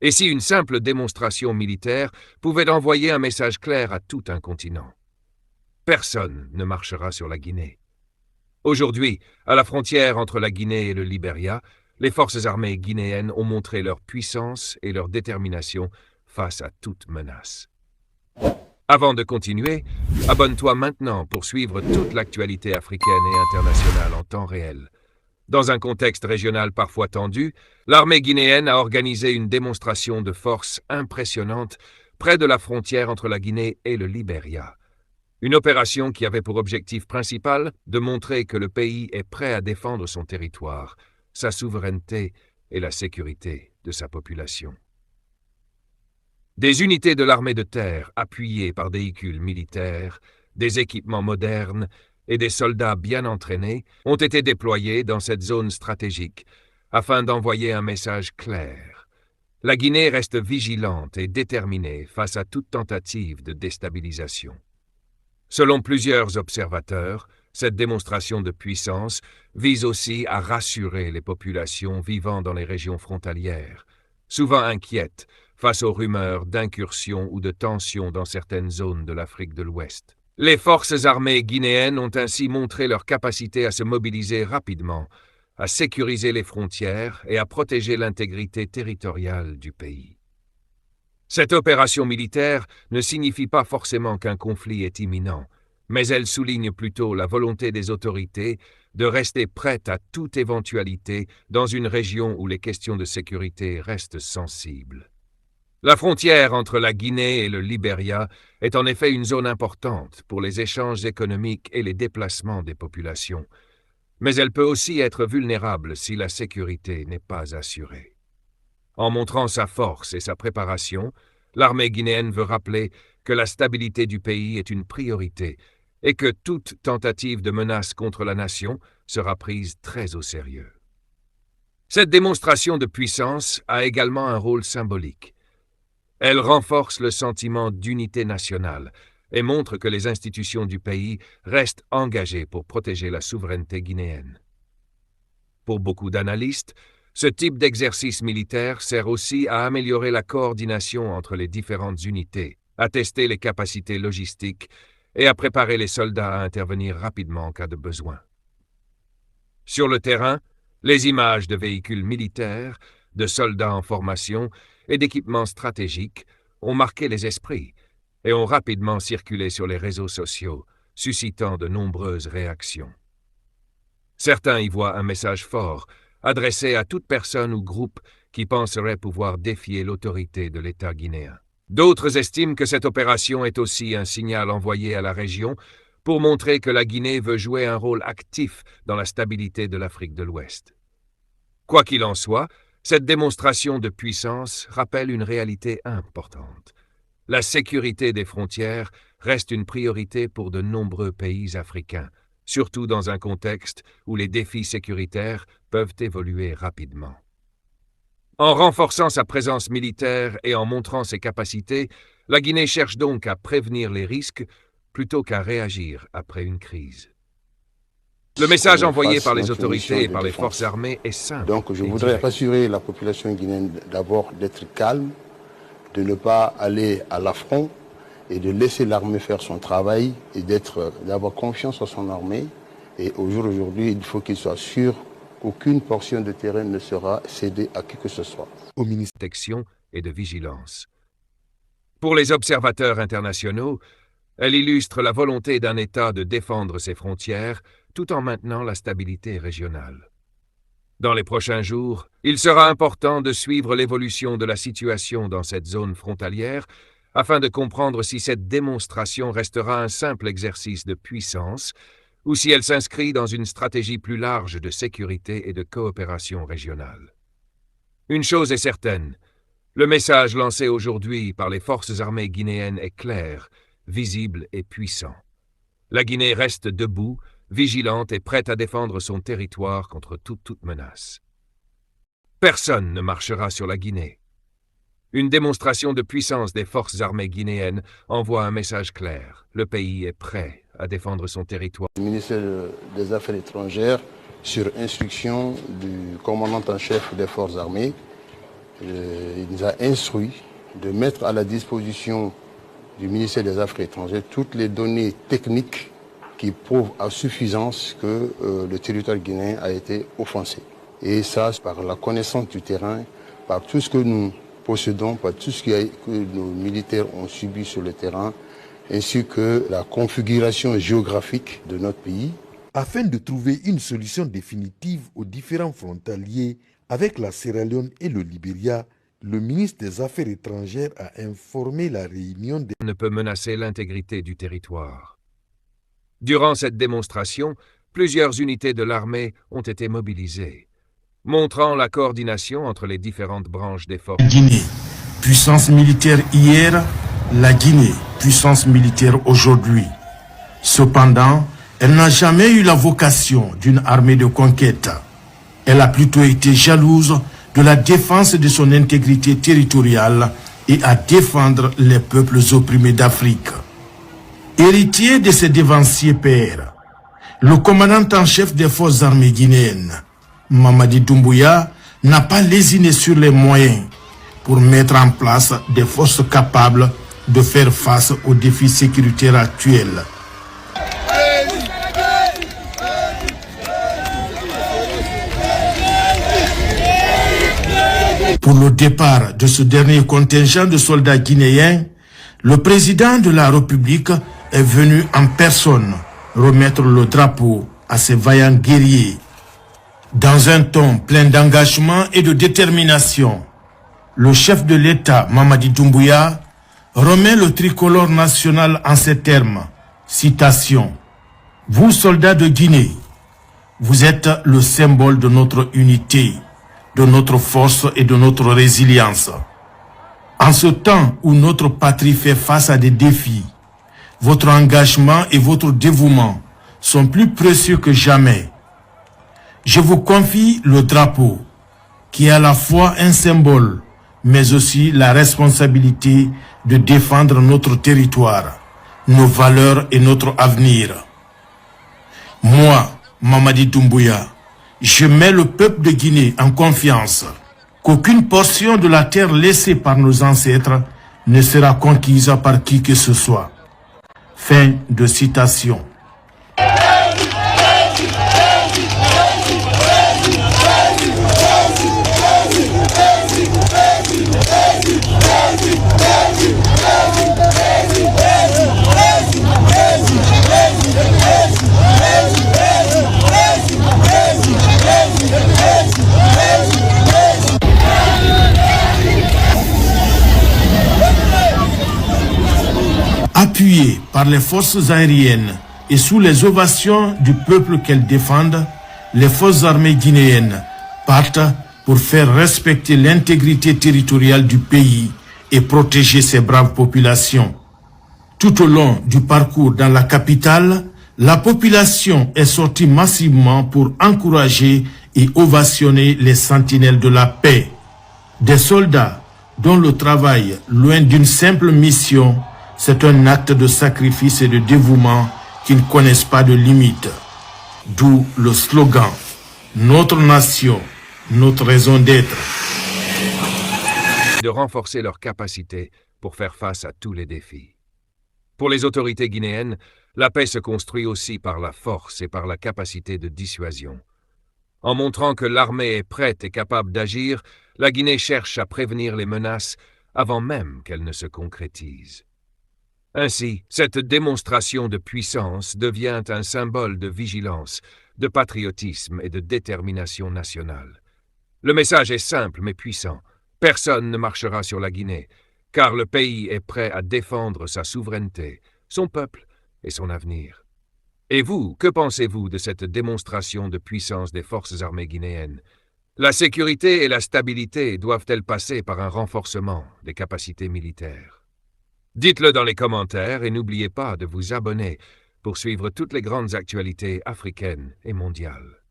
Et si une simple démonstration militaire pouvait envoyer un message clair à tout un continent? Personne ne marchera sur la Guinée. Aujourd'hui, à la frontière entre la Guinée et le Libéria, les forces armées guinéennes ont montré leur puissance et leur détermination face à toute menace. Avant de continuer, abonne-toi maintenant pour suivre toute l'actualité africaine et internationale en temps réel. Dans un contexte régional parfois tendu, l'armée guinéenne a organisé une démonstration de force impressionnante près de la frontière entre la Guinée et le Libéria. Une opération qui avait pour objectif principal de montrer que le pays est prêt à défendre son territoire, sa souveraineté et la sécurité de sa population. Des unités de l'armée de terre appuyées par des véhicules militaires, des équipements modernes et des soldats bien entraînés ont été déployés dans cette zone stratégique afin d'envoyer un message clair. La Guinée reste vigilante et déterminée face à toute tentative de déstabilisation. Selon plusieurs observateurs, cette démonstration de puissance vise aussi à rassurer les populations vivant dans les régions frontalières, souvent inquiètes face aux rumeurs d'incursions ou de tensions dans certaines zones de l'Afrique de l'Ouest. Les forces armées guinéennes ont ainsi montré leur capacité à se mobiliser rapidement, à sécuriser les frontières et à protéger l'intégrité territoriale du pays. Cette opération militaire ne signifie pas forcément qu'un conflit est imminent, mais elle souligne plutôt la volonté des autorités de rester prêtes à toute éventualité dans une région où les questions de sécurité restent sensibles. La frontière entre la Guinée et le Libéria est en effet une zone importante pour les échanges économiques et les déplacements des populations, mais elle peut aussi être vulnérable si la sécurité n'est pas assurée. En montrant sa force et sa préparation, l'armée guinéenne veut rappeler que la stabilité du pays est une priorité et que toute tentative de menace contre la nation sera prise très au sérieux. Cette démonstration de puissance a également un rôle symbolique. Elle renforce le sentiment d'unité nationale et montre que les institutions du pays restent engagées pour protéger la souveraineté guinéenne. Pour beaucoup d'analystes, ce type d'exercice militaire sert aussi à améliorer la coordination entre les différentes unités, à tester les capacités logistiques et à préparer les soldats à intervenir rapidement en cas de besoin. Sur le terrain, les images de véhicules militaires, de soldats en formation et d'équipements stratégiques ont marqué les esprits et ont rapidement circulé sur les réseaux sociaux, suscitant de nombreuses réactions. Certains y voient un message fort, adressé à toute personne ou groupe qui penserait pouvoir défier l'autorité de l'État guinéen. D'autres estiment que cette opération est aussi un signal envoyé à la région pour montrer que la Guinée veut jouer un rôle actif dans la stabilité de l'Afrique de l'Ouest. Quoi qu'il en soit, cette démonstration de puissance rappelle une réalité importante. La sécurité des frontières reste une priorité pour de nombreux pays africains, surtout dans un contexte où les défis sécuritaires peuvent évoluer rapidement. En renforçant sa présence militaire et en montrant ses capacités, la Guinée cherche donc à prévenir les risques plutôt qu'à réagir après une crise. Le message envoyé par les autorités et par les forces armées est simple. Donc je voudrais rassurer la population guinéenne d'abord d'être calme, de ne pas aller à l'affront et de laisser l'armée faire son travail et d'avoir confiance en son armée. Et au jour d'aujourd'hui, il faut qu'il soit sûr qu'aucune portion de terrain ne sera cédée à qui que ce soit. Au ministère de protection et de vigilance. Pour les observateurs internationaux, elle illustre la volonté d'un État de défendre ses frontières tout en maintenant la stabilité régionale. Dans les prochains jours, il sera important de suivre l'évolution de la situation dans cette zone frontalière afin de comprendre si cette démonstration restera un simple exercice de puissance ou si elle s'inscrit dans une stratégie plus large de sécurité et de coopération régionale. Une chose est certaine, le message lancé aujourd'hui par les forces armées guinéennes est clair, visible et puissant. La Guinée reste debout, vigilante et prête à défendre son territoire contre toute menace. Personne ne marchera sur la Guinée. Une démonstration de puissance des forces armées guinéennes envoie un message clair. Le pays est prêt à défendre son territoire. Le ministère des Affaires étrangères, sur instruction du commandant en chef des forces armées, il nous a instruit de mettre à la disposition du ministère des Affaires étrangères toutes les données techniques qui prouvent à suffisance que le territoire guinéen a été offensé. Et ça, par la connaissance du terrain, par tout ce que nous possédons, par tout ce que nos militaires ont subi sur le terrain, ainsi que la configuration géographique de notre pays. Afin de trouver une solution définitive aux différents frontaliers avec la Sierra Leone et le Libéria, le ministre des Affaires étrangères a informé la réunion des... ne peut menacer l'intégrité du territoire. Durant cette démonstration, plusieurs unités de l'armée ont été mobilisées, montrant la coordination entre les différentes branches des forces. Guinée, puissance militaire hier, la Guinée, puissance militaire aujourd'hui. Cependant, elle n'a jamais eu la vocation d'une armée de conquête. Elle a plutôt été jalouse de la défense de son intégrité territoriale et à défendre les peuples opprimés d'Afrique. Héritier de ses dévanciers pères, le commandant en chef des forces armées guinéennes, Mamadi Doumbouya, n'a pas lésiné sur les moyens pour mettre en place des forces capables de faire face aux défis sécuritaires actuels. Pour le départ de ce dernier contingent de soldats guinéens, le président de la République est venu en personne remettre le drapeau à ces vaillants guerriers. Dans un ton plein d'engagement et de détermination, le chef de l'État, Mamadi Doumbouya, remet le tricolore national en ces termes. Citation. « Vous, soldats de Guinée, vous êtes le symbole de notre unité, de notre force et de notre résilience. En ce temps où notre patrie fait face à des défis, votre engagement et votre dévouement sont plus précieux que jamais. Je vous confie le drapeau, qui est à la fois un symbole, mais aussi la responsabilité de défendre notre territoire, nos valeurs et notre avenir. Moi, Mamadi Doumbouya, je mets le peuple de Guinée en confiance qu'aucune portion de la terre laissée par nos ancêtres ne sera conquise par qui que ce soit. » Fin de citation. Appuyées par les forces aériennes et sous les ovations du peuple qu'elles défendent, les forces armées guinéennes partent pour faire respecter l'intégrité territoriale du pays et protéger ses braves populations. Tout au long du parcours dans la capitale, la population est sortie massivement pour encourager et ovationner les sentinelles de la paix. Des soldats dont le travail, loin d'une simple mission, c'est un acte de sacrifice et de dévouement qui ne connaissent pas de limites. D'où le slogan « Notre nation, notre raison d'être ». De renforcer leurs capacités pour faire face à tous les défis. Pour les autorités guinéennes, la paix se construit aussi par la force et par la capacité de dissuasion. En montrant que l'armée est prête et capable d'agir, la Guinée cherche à prévenir les menaces avant même qu'elles ne se concrétisent. Ainsi, cette démonstration de puissance devient un symbole de vigilance, de patriotisme et de détermination nationale. Le message est simple mais puissant. Personne ne marchera sur la Guinée, car le pays est prêt à défendre sa souveraineté, son peuple et son avenir. Et vous, que pensez-vous de cette démonstration de puissance des forces armées guinéennes? La sécurité et la stabilité doivent-elles passer par un renforcement des capacités militaires? Dites-le dans les commentaires et n'oubliez pas de vous abonner pour suivre toutes les grandes actualités africaines et mondiales.